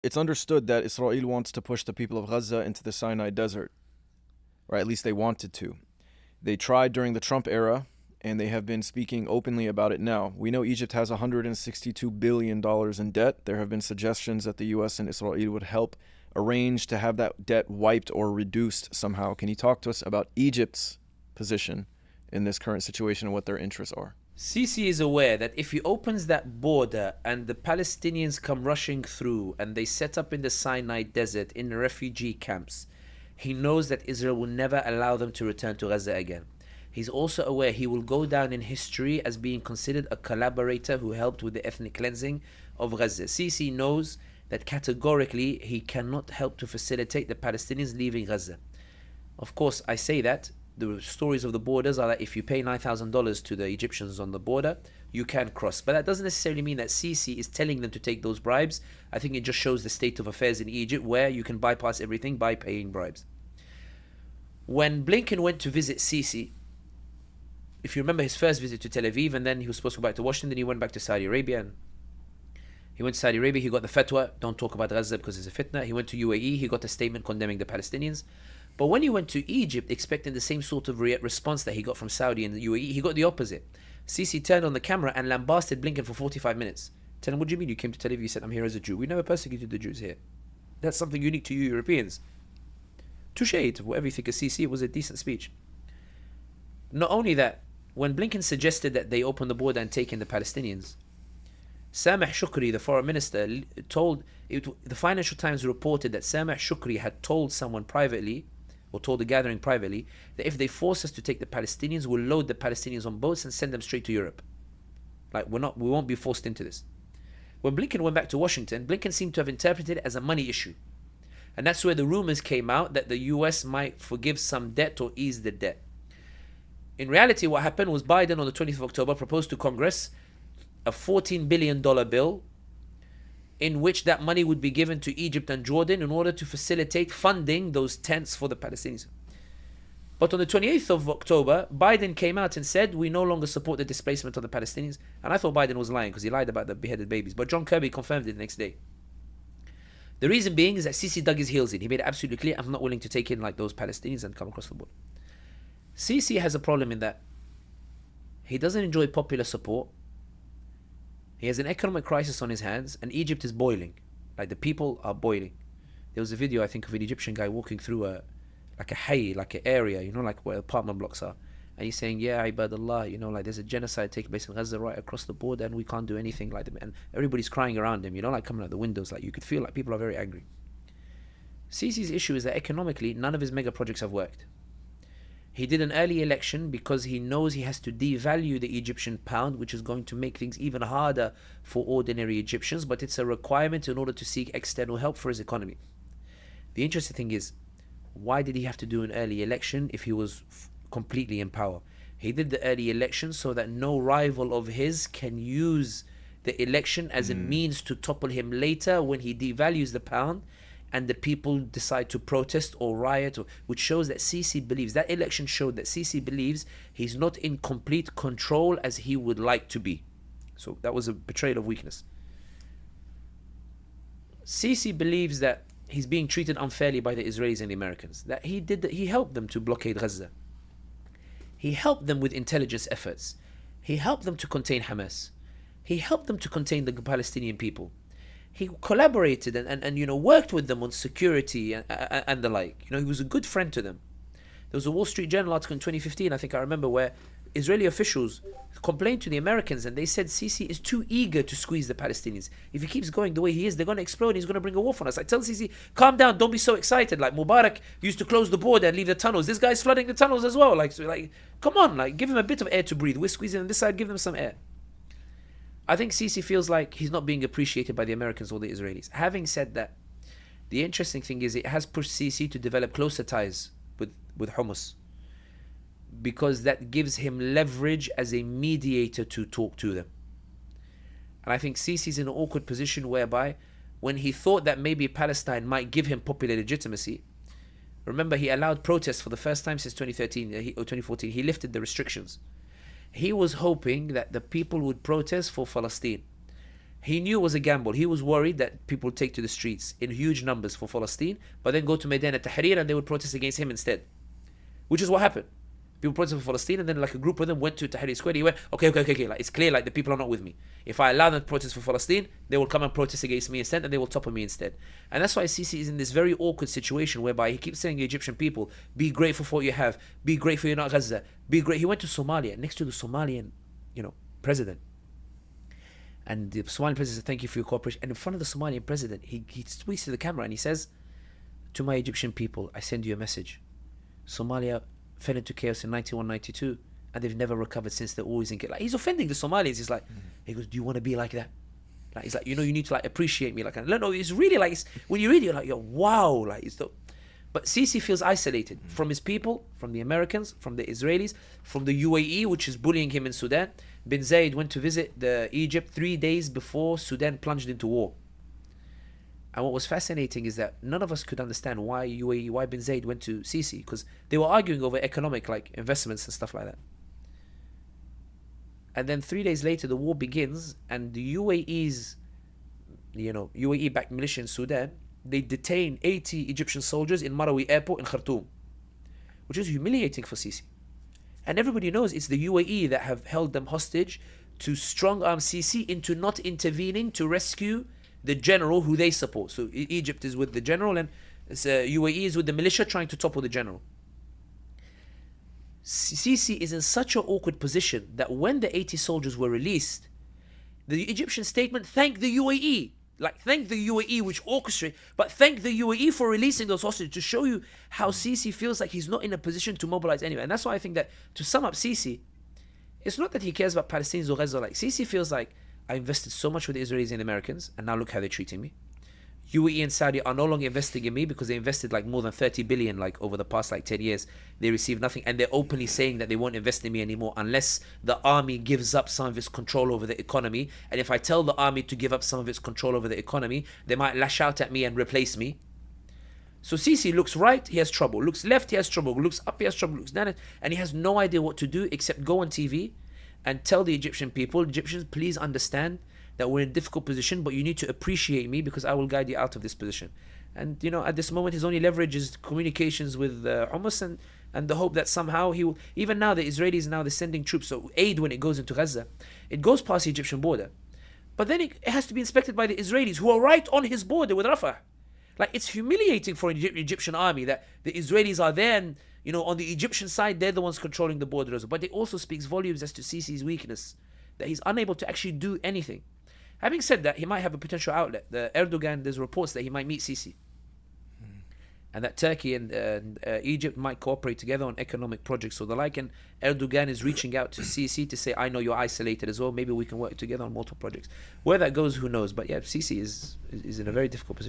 it's understood that Israel wants to push the people of Gaza into the Sinai desert, or at least they wanted to. They tried during the Trump era, and they have been speaking openly about it now. We know Egypt has $162 billion in debt. There have been suggestions that the US and Israel would help arrange to have that debt wiped or reduced somehow. Can you talk to us about Egypt's position in this current situation and what their interests are? Sisi is aware that if he opens that border and the Palestinians come rushing through and they set up in the Sinai desert in refugee camps, he knows that Israel will never allow them to return to Gaza again. He's also aware he will go down in history as being considered a collaborator who helped with the ethnic cleansing of Gaza. Sisi knows that categorically he cannot help to facilitate the Palestinians leaving Gaza. Of course, I say that. The stories of the borders are that if you pay $9,000 to the Egyptians on the border, you can cross. But that doesn't necessarily mean that Sisi is telling them to take those bribes. I think it just shows the state of affairs in Egypt where you can bypass everything by paying bribes. When Blinken went to visit Sisi, if you remember his first visit to Tel Aviv, and then he was supposed to go back to Washington, then he went back to Saudi Arabia. And he went to Saudi Arabia, he got the fatwa, don't talk about Gaza because it's a fitna. He went to UAE, he got a statement condemning the Palestinians. But when he went to Egypt, expecting the same sort of response that he got from Saudi and the UAE, he got the opposite. Sisi turned on the camera and lambasted Blinken for 45 minutes. Tell him, what do you mean you came to Tel Aviv? You said, I'm here as a Jew. We never persecuted the Jews here. That's something unique to you Europeans. Touche, whatever you think of Sisi, it was a decent speech. Not only that, when Blinken suggested that they open the border and take in the Palestinians, Sami Shukri, the foreign minister, the Financial Times reported that Sami Shukri had told someone privately, or told the gathering privately, that if they force us to take the Palestinians, we'll load the Palestinians on boats and send them straight to Europe. Like, we won't be forced into this. When Blinken went back to Washington, Blinken seemed to have interpreted it as a money issue. And that's where the rumors came out that the US might forgive some debt or ease the debt. In reality, what happened was Biden on the 20th of October proposed to Congress a $14 billion bill in which that money would be given to Egypt and Jordan in order to facilitate funding those tents for the Palestinians. But on the 28th of October, Biden came out and said, we no longer support the displacement of the Palestinians. And I thought Biden was lying because he lied about the beheaded babies. But John Kirby confirmed it the next day. The reason being is that Sisi dug his heels in. He made it absolutely clear, I'm not willing to take in like those Palestinians and come across the border. Sisi has a problem in that he doesn't enjoy popular support. He has an economic crisis on his hands, and Egypt is boiling. Like, the people are boiling. There was a video, I think, of an Egyptian guy walking through a hay, like an area, like where apartment blocks are. And he's saying, yeah, Ibadallah, like there's a genocide taking place in Gaza right across the border, and we can't do anything like them. And everybody's crying around him, like coming out the windows. Like, you could feel like people are very angry. Sisi's issue is that economically, none of his mega projects have worked. He did an early election because he knows he has to devalue the Egyptian pound, which is going to make things even harder for ordinary Egyptians, but it's a requirement in order to seek external help for his economy. The interesting thing is, why did he have to do an early election if he was completely in power? He did the early election so that no rival of his can use the election as a means to topple him later when he devalues the pound and the people decide to protest or riot, which shows that Sisi believes, that election showed that Sisi believes he's not in complete control as he would like to be. So that was a betrayal of weakness. Sisi believes that he's being treated unfairly by the Israelis and the Americans, that he helped them to blockade Gaza. He helped them with intelligence efforts. He helped them to contain Hamas. He helped them to contain the Palestinian people. He collaborated and worked with them on security and the like. He was a good friend to them. There was a Wall Street Journal article in 2015, I think I remember, where Israeli officials complained to the Americans and they said Sisi is too eager to squeeze the Palestinians. If he keeps going the way he is, they're going to explode. He's going to bring a war on us. I tell Sisi, calm down, don't be so excited. Like Mubarak used to close the border and leave the tunnels. This guy's flooding the tunnels as well. Like come on, give him a bit of air to breathe. We're squeezing on this side, give them some air. I think Sisi feels like he's not being appreciated by the Americans or the Israelis. Having said that, the interesting thing is it has pushed Sisi to develop closer ties with Hamas, because that gives him leverage as a mediator to talk to them. And I think Sisi's in an awkward position whereby when he thought that maybe Palestine might give him popular legitimacy, remember he allowed protests for the first time since 2013 or 2014. He lifted the restrictions. He was hoping that the people would protest for Palestine. He knew it was a gamble. He was worried that people would take to the streets in huge numbers for Palestine, but then go to Maidan al-Tahrir and they would protest against him instead, which is what happened. People protested for Palestine, and then like a group of them went to Tahrir Square. He went, okay. Like it's clear, like the people are not with me. If I allow them to protest for Palestine, they will come and protest against me instead, and they will topple me instead. And that's why Sisi is in this very awkward situation whereby he keeps saying to Egyptian people, be grateful for what you have, be grateful you're not Gaza, be great. He went to Somalia next to the Somalian, president. And the Somalian president said, thank you for your cooperation. And in front of the Somalian president, he speaks to the camera and he says, to my Egyptian people, I send you a message. Somalia fell into chaos in 91, 92, and they've never recovered since. They're always in chaos. Like, he's offending the Somalis. He's like, he goes, do you want to be like that? Like, he's like, you need to like appreciate me. Like, no, it's really like, when you read it, you're like, wow. Like, but Sisi feels isolated from his people, from the Americans, from the Israelis, from the UAE, which is bullying him in Sudan. Bin Zayed went to visit Egypt 3 days before Sudan plunged into war. And what was fascinating is that none of us could understand why UAE, why Bin Zayed went to Sisi, because they were arguing over economic like investments and stuff like that. And then 3 days later, the war begins, and the UAE-backed militia in Sudan, they detain 80 Egyptian soldiers in Marawi airport in Khartoum, which is humiliating for Sisi. And everybody knows it's the UAE that have held them hostage to strong-arm Sisi into not intervening to rescue the general who they support. So Egypt is with the general, and UAE is with the militia trying to topple the general. Sisi is in such an awkward position that when the 80 soldiers were released, the Egyptian statement thanked the UAE. Like, thank the UAE, which orchestrated, but thank the UAE for releasing those hostages, to show you how Sisi feels like he's not in a position to mobilize anyway. And that's why I think that, to sum up Sisi, it's not that he cares about Palestinians or Gaza. Like, Sisi feels like, I invested so much with the Israelis and Americans, and now look how they're treating me. UAE and Saudi are no longer investing in me because they invested like more than 30 billion like over the past like 10 years. They received nothing, and they're openly saying that they won't invest in me anymore unless the army gives up some of its control over the economy. And if I tell the army to give up some of its control over the economy, they might lash out at me and replace me. So Sisi looks right, he has trouble. Looks left, he has trouble. Looks up, he has trouble. Looks down, and he has no idea what to do except go on TV and tell the Egyptian people, Egyptians, please understand that we're in a difficult position, but you need to appreciate me because I will guide you out of this position. And at this moment, his only leverage is communications with Hummus and the hope that somehow he will. Even now, the Israelis they're sending troops, so aid when it goes into Gaza, it goes past the Egyptian border, but then it has to be inspected by the Israelis, who are right on his border with Rafah. Like, it's humiliating for an Egyptian army that the Israelis are there, and on the Egyptian side, they're the ones controlling the border as well. But it also speaks volumes as to Sisi's weakness, that he's unable to actually do anything. Having said that, he might have a potential outlet. There's reports that he might meet Sisi. And that Turkey and Egypt might cooperate together on economic projects or the like. And Erdogan is reaching out to Sisi to say, I know you're isolated as well. Maybe we can work together on multiple projects. Where that goes, who knows? But yeah, Sisi is in a very difficult position.